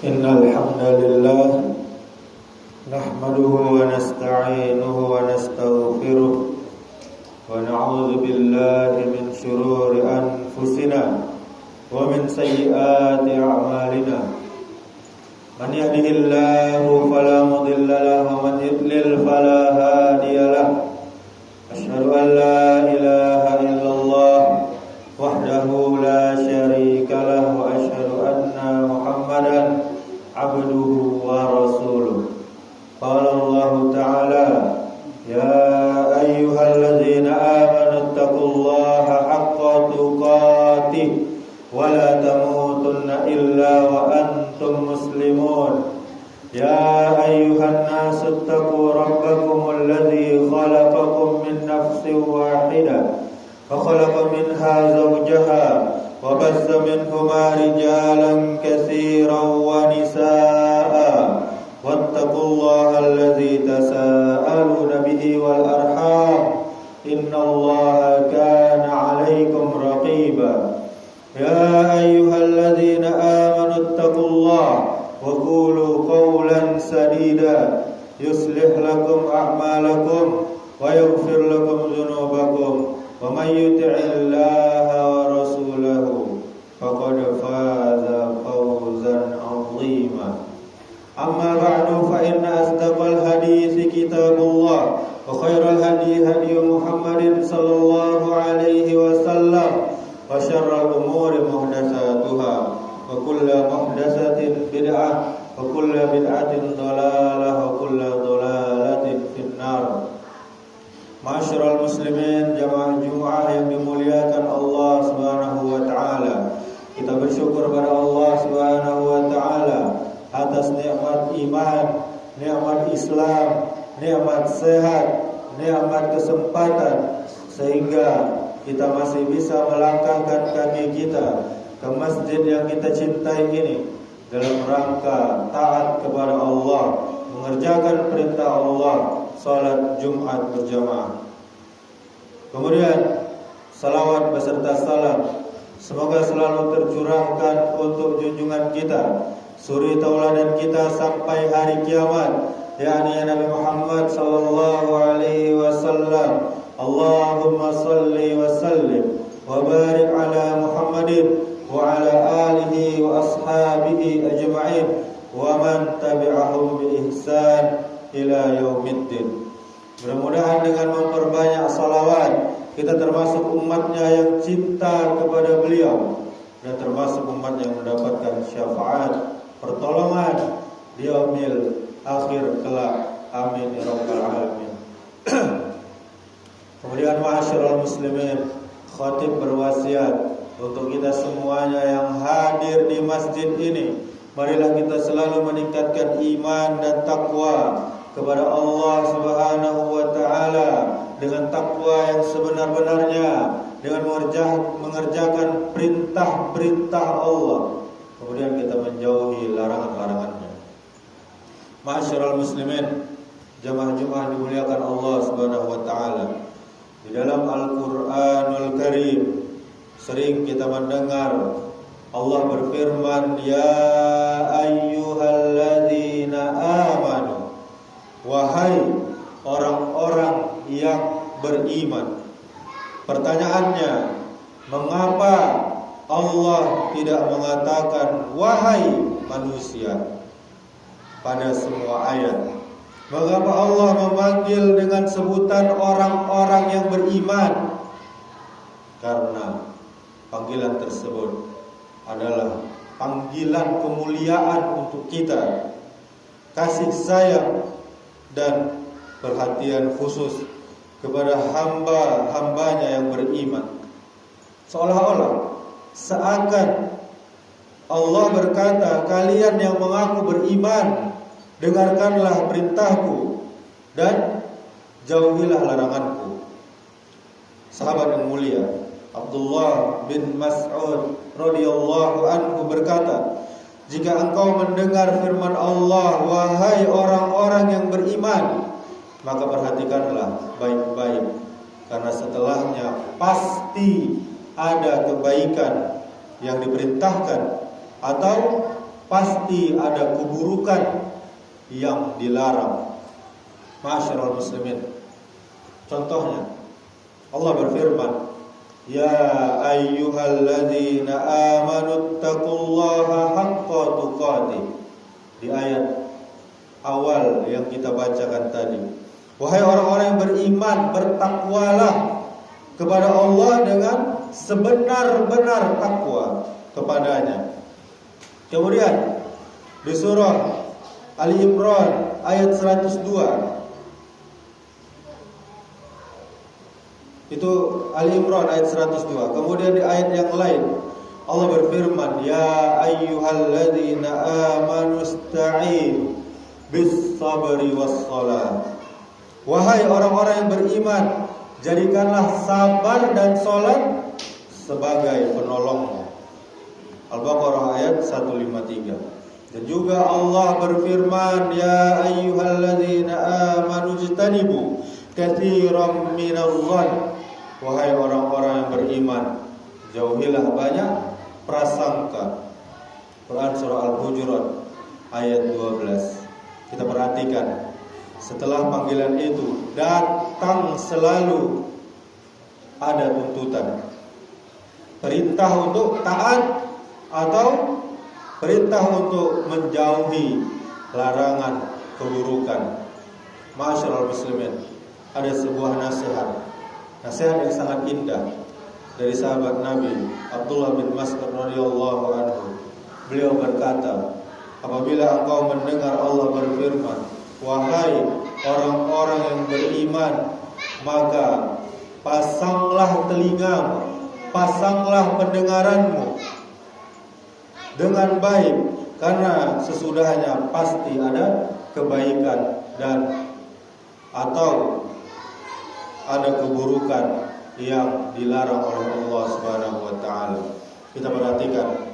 Innal hamdalillah nahmaduhu wa nasta'inuhu wa nastaghfiruh wa na'udzu billahi min shururi anfusina wa min sayyiati a'malina. Man yahdihillahu fala mudilla lahu wa man yudlil fala hadiya lahu. Asyhadu an la ilaha illallah wahdahu la syarika lahu wa asyhadu anna Muhammadan abduhu wa rasuluh. Qala Allah Ta'ala, ya ayyuhalladzina amanu taqullaha haqqa tuqatih wa la tamutunna illa wa antum muslimun. Ya ayyuhan nasu taqu rabbakumul ladzi khalaqakum min nafsin wahidah wa khalaqa minha zawjaha wa bassa minhuma rijalan katsiran wa nisaa wattaqullaha alladzi tasaaluna bihi wal arham innallaha kana 'alaikum raqiba. Ya ayyuhalladzina amanu taqullaha wa qulu qawlan sadida yuslih lakum a'malakum wa yaghfir lakum dzunubakum wa may yuti'illaha wa rasulahu faqad faza fawzan 'azima. Amma ba'du, fa inna asdaqal haditsi kitabullah wa khairal hadi hadi Muhammadin sallallahu alaihi wasallam wa syarrul umuri muhdatsatuha wa kullu muhdatsatin bid'ah wa kullu bid'atin dhalalah wa kullu dhalalatin finnar. Ma'asyiral muslimin, jamaah Jumat yang dimuliakan Allah Subhanahu wa taala. Kita bersyukur pada Allah Subhanahu wa taala atas nikmat iman, nikmat Islam, nikmat sehat, nikmat kesempatan sehingga kita masih bisa melangkahkan kaki kita ke masjid yang kita cintai ini dalam rangka taat kepada Allah, mengerjakan perintah Allah, salat Jumat berjamaah. Kemudian salawat beserta salam semoga selalu tercurahkan untuk junjungan kita, suri tauladan kita sampai hari kiamat, yakni Nabi Muhammad sallallahu alaihi wasallam. Allahumma salli wa sallim wa barik ala Muhammadin wa ala alihi wa ashabihi ajma'in wa man tabi'ahum bi ihsan ila yaumiddin. Mudah-mudahan dengan memperbanyak salawat kita termasuk umatnya yang cinta kepada beliau dan termasuk umat yang mendapatkan syafaat pertolongan di yaumil akhir kelak. Amin ya rabbal alamin. Kemudian ma'asyiral muslimin, khatib berwasiat untuk kita semuanya yang hadir di masjid ini, marilah kita selalu meningkatkan iman dan takwa kepada Allah Subhanahu wa taala dengan takwa yang sebenar-benarnya, dengan mengerjakan perintah-perintah Allah, kemudian kita menjauhi larangan-larangannya. Ma'asyiral muslimin, jamaah Jumat dimuliakan Allah Subhanahu wa taala. Di dalam Al-Qur'anul Karim sering kita mendengar Allah berfirman, ya ayyuhalladzina amanu, wahai orang-orang yang beriman. Pertanyaannya, mengapa Allah tidak mengatakan wahai manusia pada semua ayat? Mengapa Allah memanggil dengan sebutan orang-orang yang beriman? Karena panggilan tersebut adalah panggilan kemuliaan untuk kita, kasih sayang dan perhatian khusus kepada hamba-hambanya yang beriman. Seolah-olah seakan Allah berkata, kalian yang mengaku beriman, dengarkanlah perintahku dan jauhilah laranganku. Sahabat yang mulia Abdullah bin Mas'ud radhiyallahu anhu berkata, jika engkau mendengar firman Allah, wahai orang-orang yang beriman, maka perhatikanlah baik-baik, karena setelahnya pasti ada kebaikan yang diperintahkan atau pasti ada keburukan yang dilarang. Ma'asyiral muslimin, contohnya Allah berfirman, ya ayyuhalladzina amanu taqullaha haqqa tuqatih, di ayat awal yang kita bacakan tadi. Wahai orang-orang yang beriman, bertakwalah kepada Allah dengan sebenar-benar takwa kepadanya. Kemudian di surah Ali Imran ayat 102, itu Ali Imran ayat 102. Kemudian di ayat yang lain Allah berfirman, ya ayyuhalladzina amanu ista'inu bis sabri was salat. Wahai orang-orang yang beriman, jadikanlah sabar dan salat sebagai penolongnya. Al-Baqarah ayat 153. Dan juga Allah berfirman, ya ayyuhalladzina amanu ijtanibu katsiran minadh-dhann. Wahai orang-orang yang beriman, jauhilah banyak prasangka. Quran surah Al-Hujurat ayat 12. Kita perhatikan, setelah panggilan itu datang selalu ada tuntutan, perintah untuk taat atau perintah untuk menjauhi larangan keburukan. Ma'asyiral muslimin, ada sebuah nasihat yang sangat indah dari sahabat Nabi Abdullah bin Mas'ud radhiyallahu anhu. Beliau berkata, apabila engkau mendengar Allah berfirman, wahai orang-orang yang beriman, maka pasanglah telingamu, pasanglah pendengaranmu dengan baik, karena sesudahnya pasti ada kebaikan dan atau ada keburukan yang dilarang oleh Allah Subhanahu wa taala. Kita perhatikan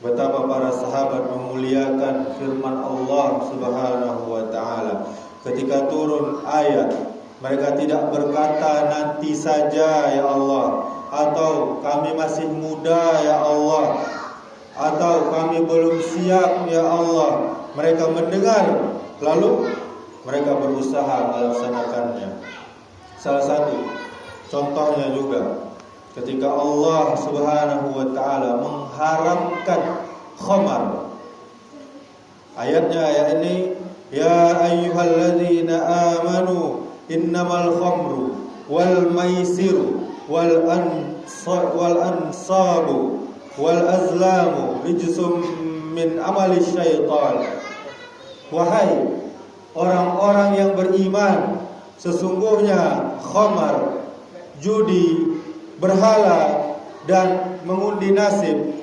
betapa para sahabat memuliakan firman Allah Subhanahu wa taala. Ketika turun ayat, mereka tidak berkata nanti saja ya Allah, atau kami masih muda ya Allah, atau kami belum siap ya Allah. Mereka mendengar lalu mereka berusaha melaksanakannya. Salah satu contohnya juga ketika Allah Subhanahu wa taala mengharamkan khamar. Ayatnya ayat ini, ya ayyuhalladzina amanu innamal khamru wal maisiru wal ansabu wal azlamu rijsum min amali syaitan. Wahai orang-orang yang beriman, sesungguhnya khamar, judi, berhala, dan mengundi nasib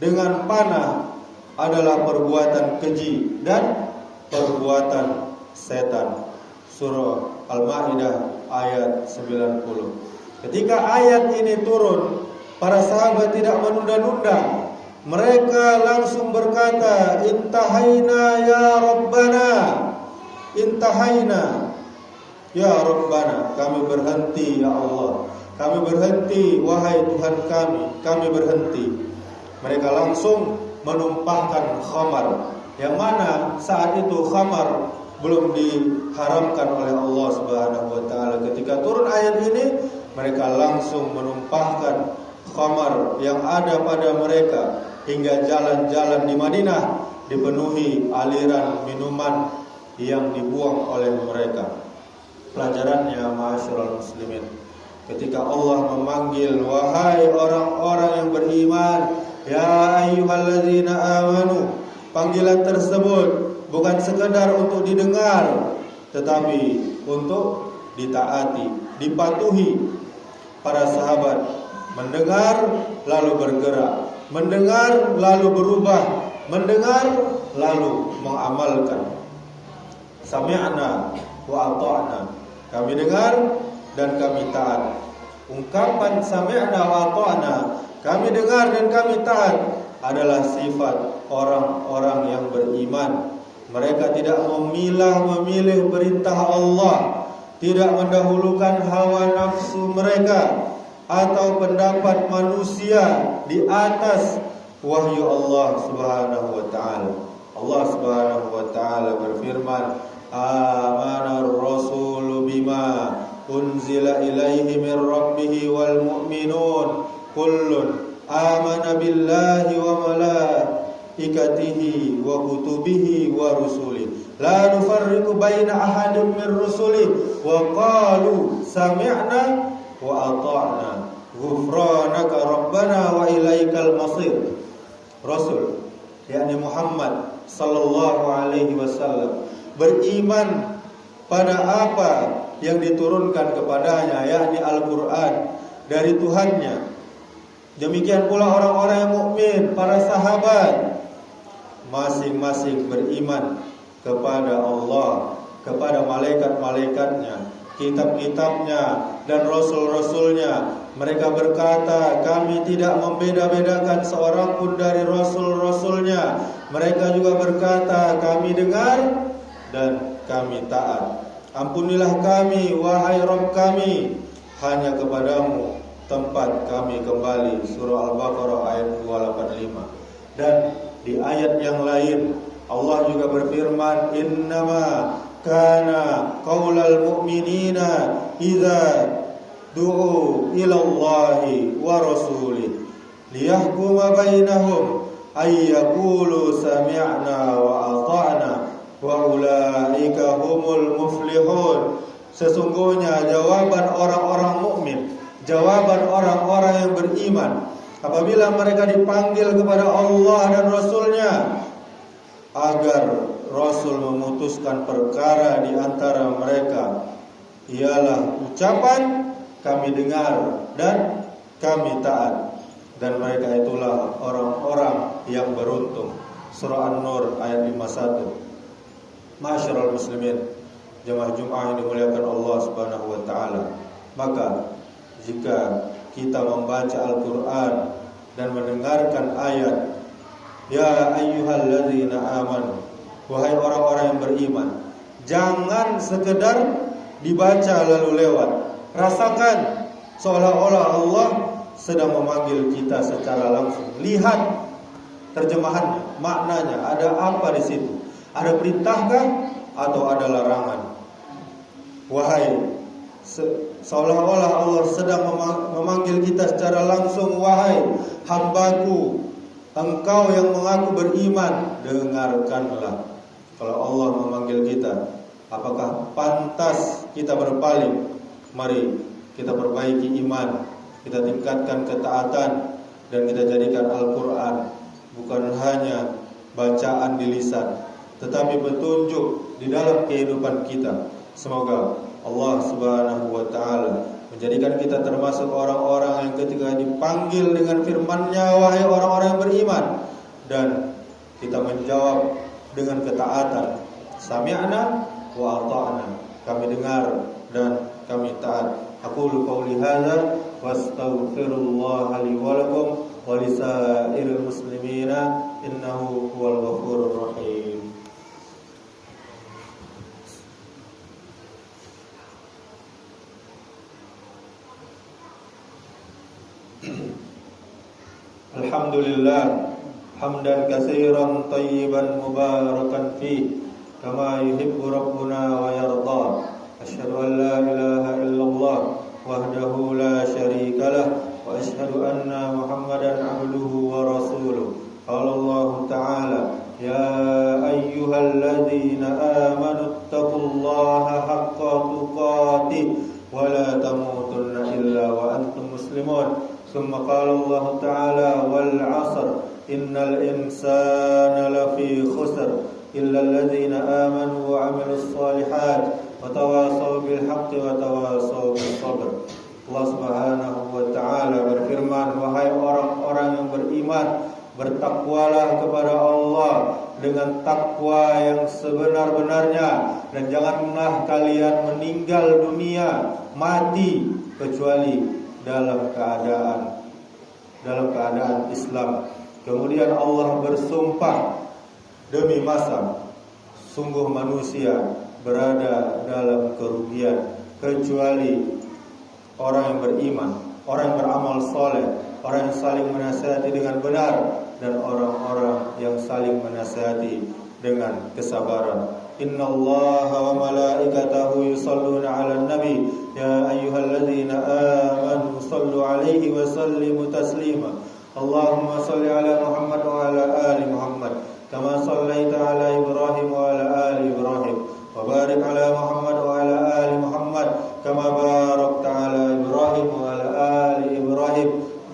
dengan panah adalah perbuatan keji dan perbuatan setan. Surah Al-Maidah ayat 90. Ketika ayat ini turun, para sahabat tidak menunda-nunda. Mereka langsung berkata, intahaina ya Rabbana, intahaina ya Rabbana, kami berhenti ya Allah, kami berhenti wahai Tuhan kami berhenti. Mereka langsung menumpahkan khamar, yang mana saat itu khamar belum diharamkan oleh Allah Subhanahu wa taala. Ketika turun ayat ini, mereka langsung menumpahkan khamar yang ada pada mereka, hingga jalan-jalan di Madinah dipenuhi aliran minuman yang dibuang oleh mereka. Pelajarannya, ma'asyiral muslimin, ketika Allah memanggil wahai orang-orang yang beriman, ya ayyuhalladzina amanu, panggilan tersebut bukan sekedar untuk didengar, tetapi untuk ditaati, dipatuhi. Para sahabat mendengar lalu bergerak, mendengar lalu berubah, mendengar lalu mengamalkan. Sami'na wa ata'na, kami dengar dan kami taat. Ungkapan sami'na wa ata'na, kami dengar dan kami taat, adalah sifat orang-orang yang beriman. Mereka tidak memilih perintah Allah, tidak mendahulukan hawa nafsu mereka atau pendapat manusia di atas wahyu Allah Subhanahu wa taala. Allah Subhanahu wa taala berfirman, "Amanar rasulu bima unzila ilaihi min rabbih wal mu'minun kullun amana billahi wa malaikatihi wa kutubihi wa rusulihi la nufarriqu baina ahadin min rusulihi wa qalu sami'na wa ata'na ghufranaka rabbana wa ilaikal masir." Rasul yakni Muhammad sallallahu alaihi wasallam beriman pada apa yang diturunkan kepadanya, yakni Al-Quran dari Tuhannya. Demikian pula orang-orang yang mukmin, para sahabat, masing-masing beriman kepada Allah, kepada malaikat-malaikatnya, kitab-kitabnya, dan rasul-rasulnya. Mereka berkata, kami tidak membeda-bedakan seorang pun dari rasul-rasulnya. Mereka juga berkata, kami dengar dan kami taat. Ampunilah kami, wahai Rabb kami, hanya kepadamu tempat kami kembali. Surah Al-Baqarah ayat 285. Dan di ayat yang lain Allah juga berfirman, innama kana qaulal mu'minina idza du'u ilallahi wa rasulih liyahkuma bainahum ay yaqulu sami'na wa ata'na wa ulaika humul muflihun. Sesungguhnya jawaban orang-orang mukmin, jawaban orang-orang yang beriman apabila mereka dipanggil kepada Allah dan Rasulnya agar Rasul memutuskan perkara di antara mereka, ialah ucapan kami dengar dan kami taat, dan mereka itulah orang-orang yang beruntung. Surah An-Nur ayat 51. Ma'asyiral muslimin, jemaah Jumat yang dimuliakan Allah Subhanahu wa taala. Maka jika kita membaca Al-Qur'an dan mendengarkan ayat ya ayyuhalladzina amanu, wahai orang-orang yang beriman, jangan sekedar dibaca lalu lewat. Rasakan seolah-olah Allah sedang memanggil kita secara langsung. Lihat terjemahannya, maknanya, ada apa di situ? Ada perintahkah atau ada larangan? Wahai, seolah-olah Allah sedang memanggil kita secara langsung. Wahai hambaku, engkau yang mengaku beriman, dengarkanlah. Kalau Allah memanggil kita, apakah pantas kita berpaling? Mari kita perbaiki iman, kita tingkatkan ketaatan, dan kita jadikan Al-Quran bukan hanya bacaan di lisan, tetapi petunjuk di dalam kehidupan kita. Semoga Allah Subhanahu wa taala menjadikan kita termasuk orang-orang yang ketika dipanggil dengan firman-Nya, wahai orang-orang yang beriman, dan kita menjawab dengan ketaatan. Sami'na wa ata'na, kami dengar dan kami taat. Aqulu qouli hadza wa astaghfirullah li wa lakum wa lisairil muslimina innahu huwal ghafurur rahim. Alhamdulillah hamdan katsiran thayyiban mubarakan fi kama yuhibbu rabbuna wa yarda. Asyhadu an la ilaha illallah wahdahu la syarika lah wa asyhadu anna Muhammadan abduhu wa rasuluh. Qala Allah ta'ala ya ayyuhalladzina amanu taqullaha haqqa tuqatih wa la tamutunna illa wa antum muslimun. ثم قال الله تعالى والعصر إن الإنسان لفي خسر إلا الذين آمنوا وعملوا الصالحات وتواصوا بالحق وتواصوا بالصبر. Allah Subhanahu wa taala berfirman, wahai orang-orang yang beriman, bertakwalah kepada Allah dengan takwa yang sebenar-benarnya, dan janganlah kalian meninggal dunia, mati, kecuali dalam keadaan Islam. Kemudian Allah bersumpah, demi masa, sungguh manusia berada dalam kerugian kecuali orang yang beriman, orang beramal soleh, orang yang saling menasihati dengan benar, dan orang-orang yang saling menasihati dengan kesabaran. Inna Allaha wa malaikatahu yusalluna 'alan nabi ya ayyuhalladzina amanu sallu 'alaihi wa sallimu taslima. Allahumma salli 'ala Muhammad wa 'ala ali Muhammad kama sallaita 'ala Ibrahim wa 'ala ali Ibrahim wa barik 'ala Muhammad wa 'ala ali Muhammad kama barakta 'ala Ibrahim wa 'ala ali Ibrahim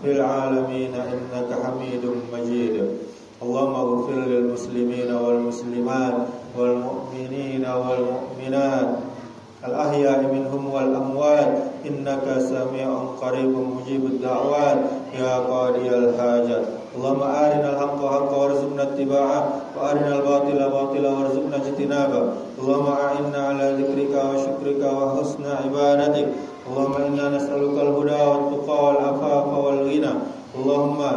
fil 'alamin innaka Hamidum Majid. Allahumma ighfir lil muslimina wal muslimat wal mu'minina wal mu'minat al ahya'i minhum wal amwat innaka sami'un qaribun mujibud da'wat ya qadiyal hajat. Allahumma arinal haqqa haqqan warzuqna ittiba'ah wa arinal batila batila warzuqna ijtinabah. Allahumma a'inna ala dzikrika wa syukrika wa husna ibadatik. Allahumma inna nas'aluka al-huda wat tuqa wal afafa wal ghina. Allahumma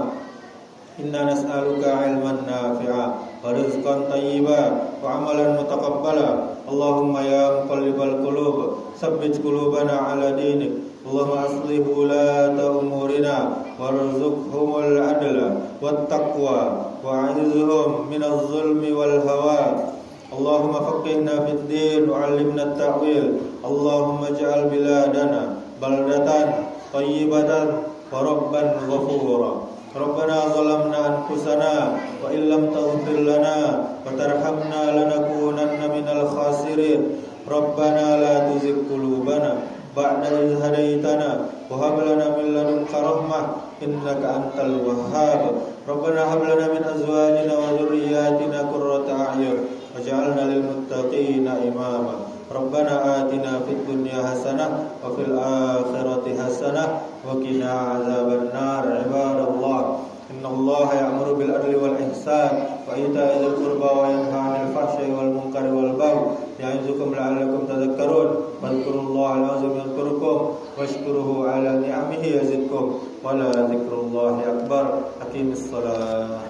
inna nas'aluka ilman nafi'a wa rizqan tayyiba wa amalan mutaqabbala. Allahumma ya muqallibal qulub tsabbit qulubana ala dinik. Allahumma aslih wulata umurina warzuqhumul adla wat taqwa wa 'izhum minaz zulmi wal hawa. Allahumma faqihna fid din wa 'allimna at-ta'wil. Allahumma ij'al biladana baldatan tayyibatan wa rabban ghafura. Rabbana zalamna anfusana wa illam taghfir lana wa tarhamna lanakunanna minal khasirin. Rabbana la tuzigh qulubana ba'da idh hadaytana wa hab lana min ladunka rahmah innaka antal wahhab. Rabbana hab lana min azwajina wa dhurriyyatina qurrata a'yun waj'alna lil muttaqina imama. Rabbana atina fid dunya hasanah wa fil akhirati hasanah wa qina azaban nar. Ibadallah, innallaha ya'muru bil adli wal ihsan wa ita'i dzil qurba wa yanha 'anil fahsya'i wal munkari wal baghi ya'izukum la'allakum tadhakkarun. Fadhkurullaha al-'azim yadhkurukum washkuruhu 'ala ni'amihi yazidkum wa la dzikrullahi akbar. Aqimis shalah.